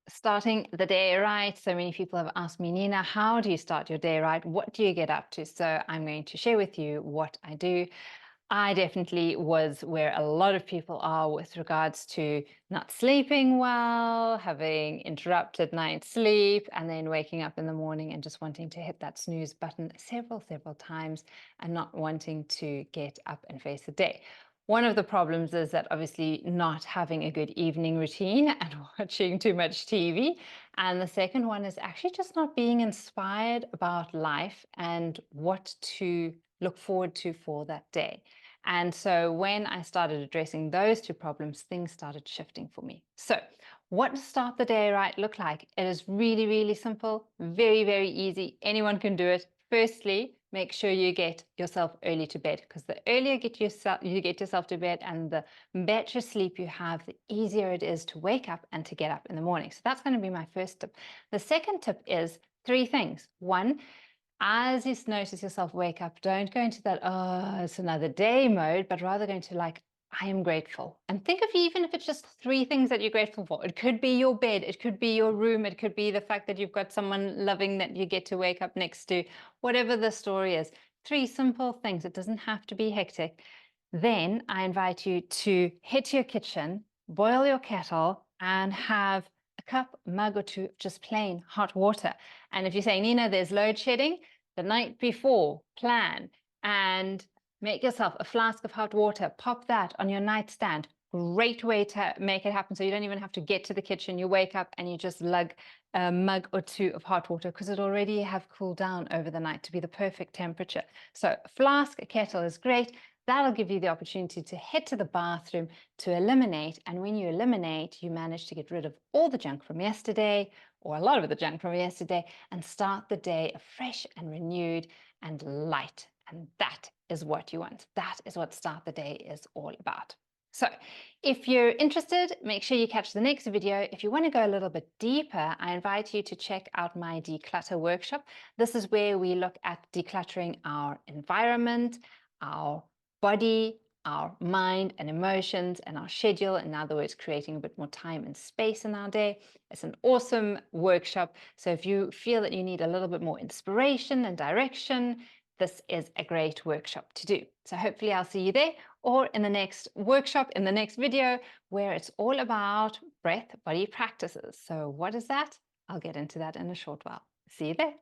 starting the day right. So many people have asked me, Nina, how do you start your day right? What do you get up to? So I'm going to share with you what I do. I definitely was where a lot of people are with regards to not sleeping well, having interrupted night's sleep, and then waking up in the morning and just wanting to hit that snooze button several times and not wanting to get up and face the day. One of the problems is that obviously not having a good evening routine and watching too much TV. And the second one is actually just not being inspired about life and what to look forward to for that day. And so when I started addressing those two problems, things started shifting for me. So what does start the day right look like? It is really simple, very easy. Anyone can do it. Firstly, make sure you get yourself early to bed, because the earlier you get yourself to bed and the better sleep you have, the easier it is to wake up and to get up in the morning. So that's going to be my first tip. The second tip is three things. One, as you notice yourself wake up, don't go into that, oh, it's another day mode, but rather go into like, I am grateful. And think of even if it's just three things that you're grateful for. It could be your bed, it could be your room, it could be the fact that you've got someone loving that you get to wake up next to, whatever the story is. Three simple things. It doesn't have to be hectic. Then I invite you to head to your kitchen, boil your kettle, and have a cup, mug or two of just plain hot water. And if you're saying, Nina, there's load shedding, the night before, plan and make yourself a flask of hot water. Pop that on your nightstand. Great way to make it happen. So you don't even have to get to the kitchen. You wake up and you just lug a mug or two of hot water, because it already have cooled down over the night to be the perfect temperature. So a flask, a kettle is great. That'll give you the opportunity to head to the bathroom to eliminate. And when you eliminate, you manage to get rid of all the junk from yesterday, or a lot of the junk from yesterday, and start the day fresh and renewed and light. And that is what you want. That is what start the day is all about. So if you're interested, make sure you catch the next video. If you want to go a little bit deeper, I invite you to check out my Declutter workshop. This is where we look at decluttering our environment, our body, our mind and emotions, and our schedule. In other words, creating a bit more time and space in our day. It's an awesome workshop. So if you feel that you need a little bit more inspiration and direction, this is a great workshop to do. So hopefully I'll see you there, or in the next workshop, in the next video, where it's all about breath body practices. So what is that? I'll get into that in a short while. See you there.